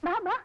വാ വാ.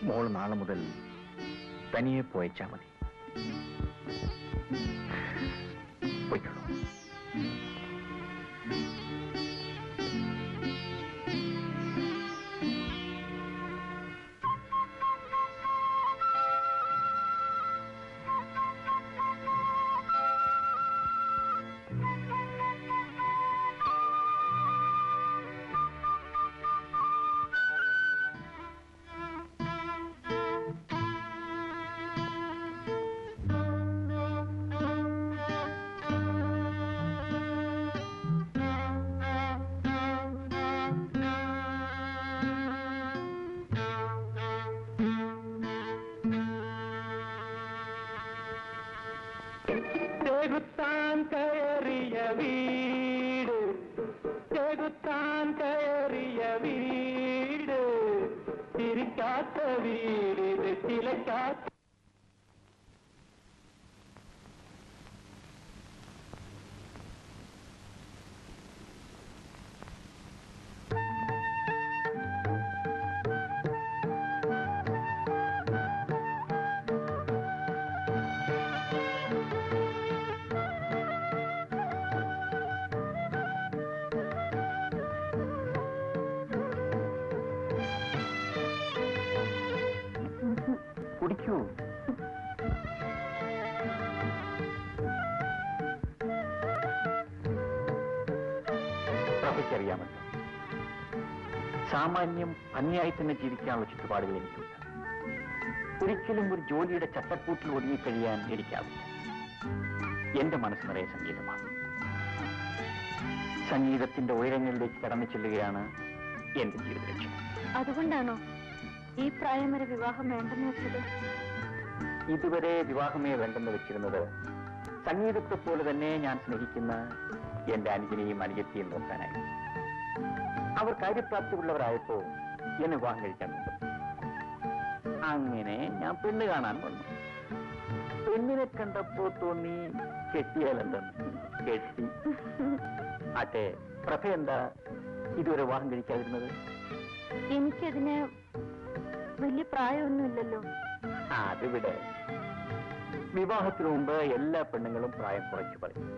മോൾ നാളെ മുതൽ തനിയെ പോയച്ചാ മതി. പോയിക്കോളൂ. കുടിക്കൂ. പ്രഭയ്ക്കറിയാമല്ലോ, സാമാന്യം ഭംഗിയായി തന്നെ ജീവിക്കാനുള്ള ചുറ്റുപാടുകൾ എനിക്കുണ്ട്. ഒരിക്കലും ഒരു ജോലിയുടെ ചട്ടക്കൂട്ടിൽ ഒതുങ്ങിക്കഴിയാൻ എനിക്കാവില്ല. എന്റെ മനസ്സ് നിറയെ സംഗീതമാണ്. സംഗീതത്തിന്റെ ഉയരങ്ങളിലേക്ക് കടന്നു ചെല്ലുകയാണ് എന്റെ ജീവിത ലക്ഷ്യം. അതുകൊണ്ടാണോ ഈ പ്രായം വരെ വിവാഹം വേണ്ടെന്ന് വെച്ചത്? ഇതുവരെ വിവാഹമേ വേണ്ടെന്ന് വെച്ചിരുന്നത് സംഗീതത്തെ പോലെ തന്നെ ഞാൻ സ്നേഹിക്കുന്ന എന്റെ അനുജനെയും അനുജത്തെയും നോക്കാനായി. അവർ കാര്യപ്രാപ്തിയുള്ളവരായപ്പോ എന്നെ വിവാഹം കഴിക്കാൻ വന്നു. അങ്ങനെ ഞാൻ പെണ്ണ് കാണാൻ വന്നു. പെണ്ണിനെ കണ്ടപ്പോ തോന്നി കെട്ടിയാലെന്തെന്ന്. കെട്ടി. ആട്ടെ, പ്രഭ എന്താ ഇതുവരെ വിവാഹം കഴിക്കാതിരുന്നത്? എനിക്കതിന് വലിയ പ്രായമൊന്നുമില്ലല്ലോ. അതിവിടെ വിവാഹത്തിനു മുമ്പ് എല്ലാ പെണ്ണുങ്ങളും പ്രായം കുറച്ചു പറയും.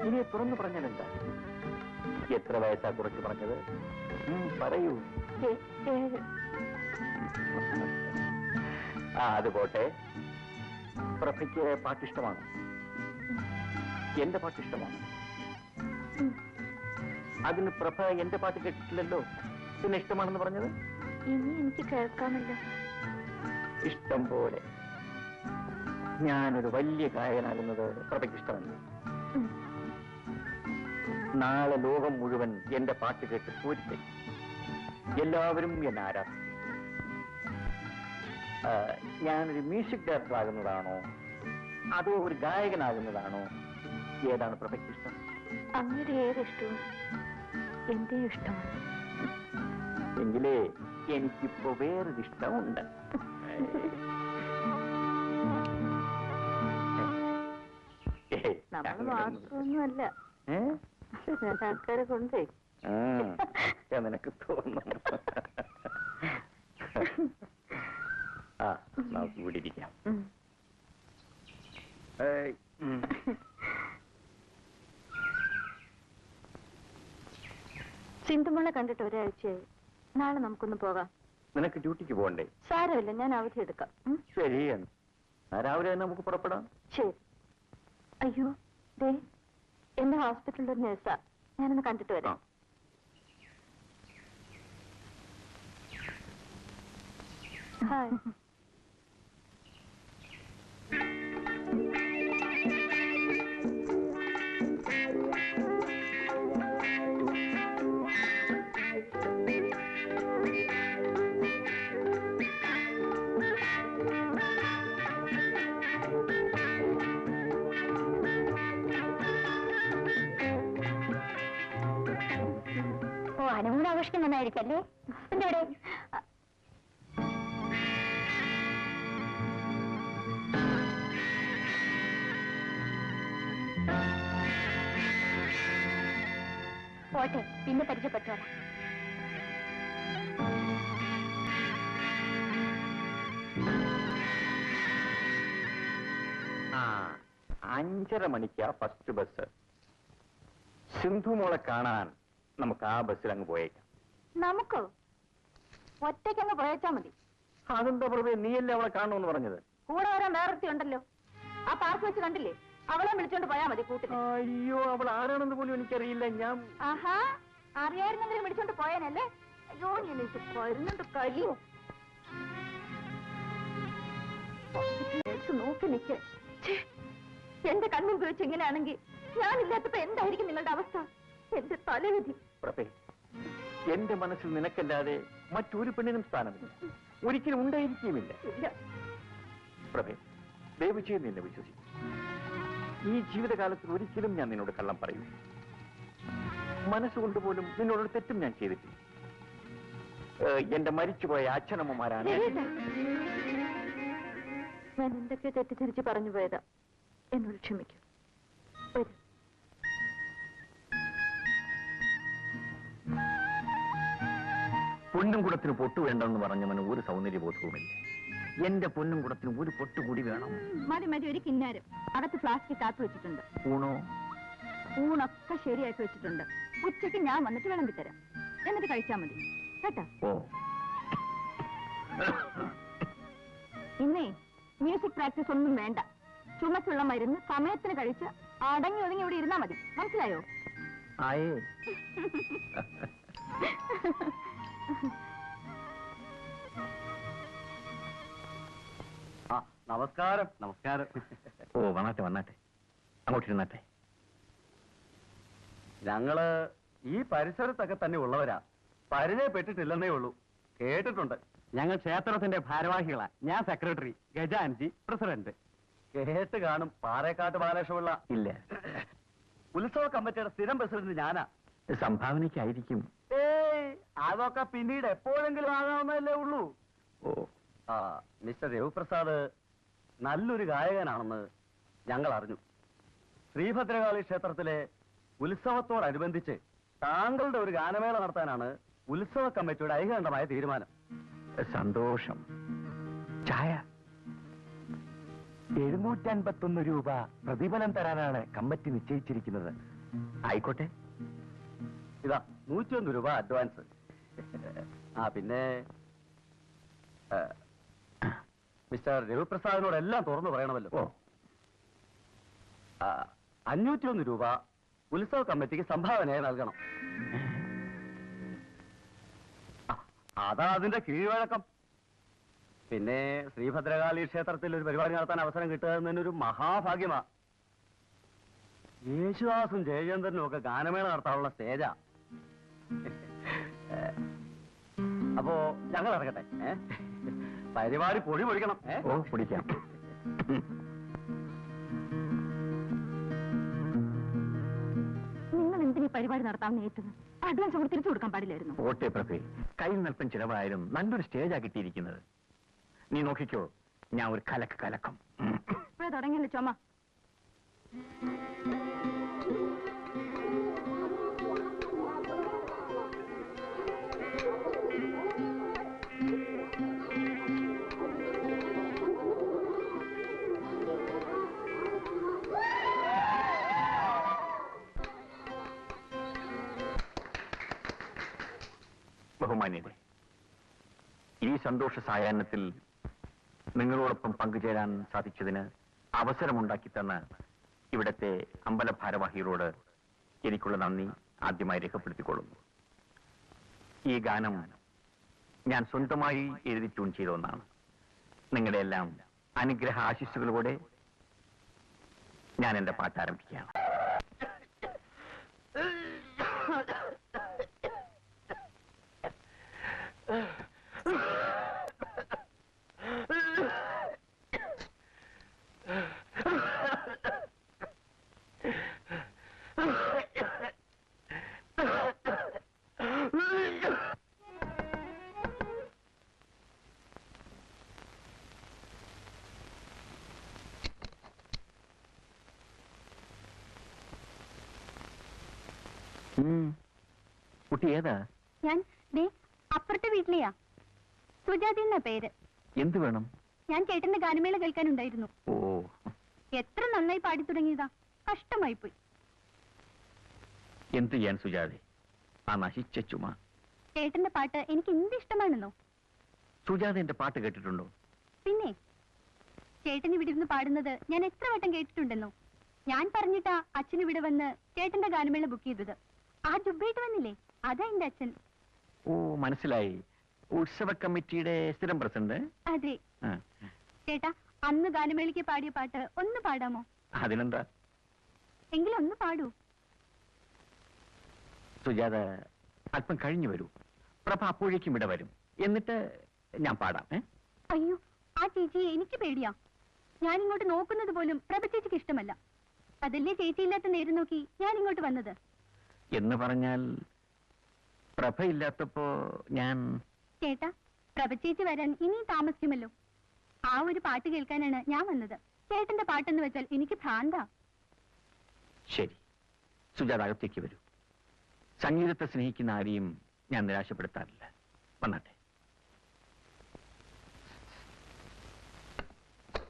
ഇനി തുറന്നു പറഞ്ഞാൽ എന്താ? എത്ര വയസ്സാ കുറച്ച് പറഞ്ഞത്? പറയൂ. അത് പോട്ടെ. പ്രഭയ്ക്ക് പാട്ടിഷ്ടമാണോ? എന്റെ പാട്ടിഷ്ടമാണ്. അതിന് പ്രഭ എന്റെ പാട്ട് കേട്ടിട്ടില്ലല്ലോ, പിന്നെ ഇഷ്ടമാണെന്ന് പറഞ്ഞത്? ഇനി എനിക്ക് കേൾക്കാമല്ലോ. ഇഷ്ടം പോലെ. ഞാനൊരു വലിയ ഗായകനാകുന്നത് പ്രഭയ്ക്ക് ഇഷ്ടമല്ല. നാളെ ലോകം മുഴുവൻ എന്റെ പാട്ട് കേട്ട് പൂരിത്തെ എല്ലാവരും എന്നെ ആരാധിക്കും. ഞാനൊരു മ്യൂസിക് ഡയറക്ടർ ആകുന്നതാണോ അതോ ഒരു ഗായകനാകുന്നതാണോ? ഏതാണ് പ്രഭയ്ക്ക് ഇഷ്ടം? അങ്ങനെ ഏതിഷ്ടവും എന്റെ ഇഷ്ടമാണ്. എങ്കിലേ എനിക്കിപ്പോ വേറൊരു ഇഷ്ടമുണ്ട്. നമ്മൾ മാത്രമൊന്നുമല്ല, ആൾക്കാരെ കൊണ്ടേ. നിനക്ക് തോന്നുന്നു. നമുക്ക് ഇവിടെ ഇരിക്കാം. സിന്ധുമോളെ കണ്ടിട്ട് ഒരാഴ്ചയായി. നാളെ നമുക്കൊന്ന് പോകാം. നിനക്ക് ഡ്യൂട്ടിക്ക് പോകണ്ടേ? സാരമില്ല, ഞാൻ അവധി എടുക്കാം. ശരി, രാവിലെ തന്നെ നമുക്ക് പുറപ്പെടാം. ശരി. അയ്യോ, ദേ എന്റെ ഹോസ്പിറ്റലിൽ ഒരു നേഴ്സാ, ഞാനൊന്ന് കണ്ടിട്ട് വരാം. ഹായ്. ഓ, ഹണിമൂൺ ആഘോഷിക്കാൻ നന്നായിരിക്കല്ലേ? എന്തോടെ? പോട്ടെ, പിന്നെ പരിചയപ്പെട്ടോളാം. ആ 5:30 മണിക്കാ ഫസ്റ്റ് ബസ്. സിന്ധു മോളെ കാണാൻ നമുക്ക് ആ ബസ്സിൽ അങ്ങ് പോയേക്കാം. നമുക്കോ? ഒറ്റയ്ക്കങ്ങ് പോയച്ചാ മതി. അതെന്താ പ്രഭേ, നീയല്ലേ അവളെ കാണണമെന്ന് പറഞ്ഞത്? കൂടെ വരാൻ വേറൊരുത്തി ഉണ്ടല്ലോ, ആ പാർക്ക് വെച്ച് കണ്ടില്ലേ? അവളെ വിളിച്ചോണ്ട് പോയാ മതി കൂട്ടിന്. അയ്യോ, അവൾ ആരാണെന്ന് പോലും എനിക്കറിയില്ല. ഞാൻ ആഹാ, അറിയായിരുന്നെങ്കിലും വിളിച്ചോണ്ട് പോയാനല്ലേ? അയ്യോ, ഞാൻ വരുന്നുണ്ട് കലിയോ. നോക്കി നിൽക്ക്. എന്റെ കൺമുമ്പ് വെച്ച് ഇങ്ങനെയാണെങ്കിൽ ഞാനില്ലാത്തപ്പോ എന്തായിരിക്കും നിങ്ങളുടെ അവസ്ഥ? എന്റെ തലവിധി. പ്രഭേ, എന്റെ മനസ്സിൽ നിനക്കല്ലാതെ മറ്റൊരു പെണ്ണിനും സ്ഥാനമില്ല, ഒരിക്കലും ഉണ്ടായിരിക്കുമില്ല. പ്രഭേ, ദയവ് ചെയ്ത് നിന്നെ വിശ്വസിക്കും. ഈ ജീവിതകാലത്തിൽ ഒരിക്കലും ഞാൻ നിന്നോട് കള്ളം പറയൂ. മനസ്സുകൊണ്ട് പോലും നിന്നോടൊരു തെറ്റും ഞാൻ ചെയ്തിട്ടില്ല. എന്റെ മരിച്ചുപോയ അച്ഛനമ്മമാരാണ്. ഞാൻ എന്തൊക്കെ തെറ്റിദ്ധരിച്ച് പറഞ്ഞു പോയതാ, എന്നോട് ക്ഷമിക്കൂ. വരൂ. പൊന്നും കുടത്തിന് പൊട്ടു വേണ്ടെന്ന് പറഞ്ഞവന് ഒരു സൗന്ദര്യബോധവുമില്ല. എന്റെ പൊന്നും കുടത്തിന് ഒരു പൊട്ടു കൂടി വേണം. മതി മതി, ഒരു കിന്നാരം അകത്ത് ഫ്ലാസ്കിൽ കാത്തു വെച്ചിട്ടുണ്ട്. ഊണോ? ഊണൊക്കെ ശരിയാക്കി വെച്ചിട്ടുണ്ട്. ഉച്ചയ്ക്ക് ഞാൻ വന്നിട്ട് വിളമ്പിത്തരാം, എന്നിട്ട് കഴിച്ചാ മതി കേട്ടാ. ഓ, ഇന്നേ മ്യൂസിക് പ്രാക്ടീസ് ഒന്നും വേണ്ട. ചുമച്ചുള്ള മരുന്ന് സമയത്തിന് കഴിച്ച് അടങ്ങി ഒതുങ്ങി ഇവിടെ ഇരുന്നാ മതി. മനസ്സിലായോ? ആയേ. നമസ്കാരം. നമസ്കാരം. ഓ, വന്നാട്ടെ വന്നാട്ടെ, അങ്ങോട്ടിരുന്നാട്ടെ. ഞങ്ങള് ഈ പരിസരത്തൊക്കെ തന്നെ ഉള്ളവരാ, പരിചയപ്പെട്ടിട്ടില്ലെന്നേ ഉള്ളൂ. കേട്ടിട്ടുണ്ട്. ഞങ്ങൾ ക്ഷേത്രത്തിന്റെ ഭാരവാഹികളാ. ഞാൻ സെക്രട്ടറി, ഗജാൻജി പ്രസിഡന്റ്. കേട്ട് കാണും. പാറേക്കാട്ട് ബാലകൃഷ്ണപിള്ള. ഇല്ല, ഉത്സവ കമ്മിറ്റിയുടെ സ്ഥിരം പ്രസിഡന്റ് ഞാനാ. സംഭാവനയ്ക്കായിരിക്കും. ഏയ്, അതൊക്കെ പിന്നീട് എപ്പോഴെങ്കിലും ആകാവുന്നതല്ലേ ഉള്ളൂ. ഓ, ആ, മിസ്റ്റർ രവിപ്രസാദ് നല്ലൊരു ഗായകനാണെന്ന് ഞങ്ങൾ അറിഞ്ഞു. ശ്രീഭദ്രകാളി ക്ഷേത്രത്തിലെ ഉത്സവത്തോടനുബന്ധിച്ച് താങ്കളുടെ ഒരു ഗാനമേള നടത്താനാണ് ഉത്സവ കമ്മിറ്റിയുടെ ഐകകണ്ഠമായ തീരുമാനം. സന്തോഷം. ചായ 751 രൂപ പ്രതിഫലം തരാനാണ് കമ്മിറ്റി നിശ്ചയിച്ചിരിക്കുന്നത്. ആയിക്കോട്ടെ. ഇതാ 101 രൂപ അഡ്വാൻസ്. ആ, പിന്നെ മിസ്റ്റർ രവിപ്രസാദിനോട് എല്ലാം തുറന്നു പറയണമല്ലോ. ഓ, 501 രൂപ ഉത്സവ കമ്മിറ്റിക്ക് സംഭാവനയായി നൽകണം. അതാ അതിന്റെ കീഴ്വഴക്കം. പിന്നെ ശ്രീഭദ്രകാളി ക്ഷേത്രത്തിൽ ഒരു പരിപാടി നടത്താൻ അവസരം കിട്ടുക എന്നൊരു മഹാഭാഗ്യമാ. യേശുദാസും ജയചന്ദ്രനും ഒക്കെ ഗാനമേള നടത്താനുള്ള സ്റ്റേജാ. അപ്പോ ഞങ്ങൾ ഇറങ്ങട്ടെ. പരിപാടി പൊടി പൊടിക്കണം. ഓ, പൊടിക്കാം. നിങ്ങൾ എന്തിനീ പരിപാടി നടത്താമെന്ന് ഏറ്റത്? അഡ്വാൻസ് കൂടി തിരിച്ചു കൊടുക്കാൻ പാടില്ലായിരുന്നു. ഓട്ടെ പ്രഭേ, കയ്യിൽ നൽപ്പൻ ചിലവായാലും നല്ലൊരു സ്റ്റേജാ കിട്ടിയിരിക്കുന്നത്. നീ നോക്കിക്കോ, ഞാൻ ഒരു കലക്കം. ഇപ്പോഴേ തുടങ്ങിയല്ലോ ചുമ. ബഹുമാന്യരെ, ഈ സന്തോഷ സായാഹ്നത്തിൽ നിങ്ങളോടൊപ്പം പങ്കുചേരാൻ സാധിച്ചതിന് അവസരമുണ്ടാക്കി തന്ന ഇവിടത്തെ അമ്പല ഭാരവാഹികളോട് എനിക്കുള്ള നന്ദി ആദ്യമായി രേഖപ്പെടുത്തിക്കൊള്ളുന്നു. ഈ ഗാനം ഞാൻ സ്വന്തമായി എഴുതി ട്യൂൺ ചെയ്ത ഒന്നാണ്. നിങ്ങളുടെ എല്ലാം അനുഗ്രഹ ആശിസ്സുകളോടെ ഞാൻ എന്റെ പാട്ട് ആരംഭിക്കുകയാണ്. കുട്ടി ഏതാ? ഞാൻ അപ്പുറത്തെ വീട്ടിലെയാ. സുജാതി എന്നാ പേര്. എന്ത് വേണം? ഞാൻ ചേട്ടന്റെ ഗാനമേള കേൾക്കാനുണ്ടായിരുന്നു. ഓ, എത്ര നന്നായി പാടി തുടങ്ങിയതാ, കഷ്ടമായി പോയി. എന്ത് ചെയ്യാൻ സുജാതി, ആ നശിച്ച ചുമ. ചേട്ടന്റെ പാട്ട് എനിക്ക് എന്ത് ഇഷ്ടമാണെന്നോ. സുജാതി എന്റെ പാട്ട് കേട്ടിട്ടുണ്ടോ? പിന്നെ ചേട്ടൻ ഇവിടെ ഇരുന്ന് പാടുന്നത് ഞാൻ എത്ര വട്ടം കേട്ടിട്ടുണ്ടെന്നോ. ഞാൻ പറഞ്ഞിട്ടാ അച്ഛൻ ഇവിടെ വന്ന് ചേട്ടന്റെ ഗാനമേള ബുക്ക് ചെയ്തത്. ആ ജുബ്ബയിട്ട് വന്നില്ലേ, അതാ എന്റെ അച്ഛൻ. ഓ, മനസ്സിലായി. ഉത്സവ കമ്മിറ്റിയുടെ സ്ഥിരം പ്രസിഡന്റ്. അതെ. ആ, ചേട്ടാ, അന്ന് ഗാനമേളയ്ക്ക് പാടിയ പാട്ട് ഒന്ന് പാടാമോ? അതിനെന്താ? എങ്കിലും ഒന്ന് പാടൂ. സുജാത അല്പം കഴിഞ്ഞു വരൂ. പ്രഭ അപ്പോഴേക്കും ഇവിടെ വരും. എന്നിട്ട് ഞാൻ പാടാം. അയ്യോ, ആ ചേച്ചിയെ എനിക്ക് പേടിയാ. ഞാൻ ഇങ്ങോട്ട് നോക്കുന്നത് പോലും പ്രഭ ചേച്ചിക്ക് ഇഷ്ടമല്ല. അതല്ലേ ചേച്ചിയില്ലാത്ത നേരം നോക്കി ഞാൻ ഇങ്ങോട്ട് വന്നത്. എന്ന് പറഞ്ഞാൽ പ്രഭയില്ലാത്തപ്പോ ഞാൻ... ചേട്ടാ, പ്രഭ ചേച്ചി വരാൻ ഇനിയും താമസിക്കുമല്ലോ. ആ ഒരു പാട്ട് കേൾക്കാനാണ് ഞാൻ വന്നത്. ചേട്ടന്റെ പാട്ടെന്ന് വെച്ചാൽ എനിക്ക് ഭ്രാന്താ. ശരി, സുജാത അകത്തേക്ക് വരൂ. സംഗീതത്തെ സ്നേഹിക്കുന്ന ആരെയും ഞാൻ നിരാശപ്പെടുത്താറില്ല. വന്നാട്ടെ.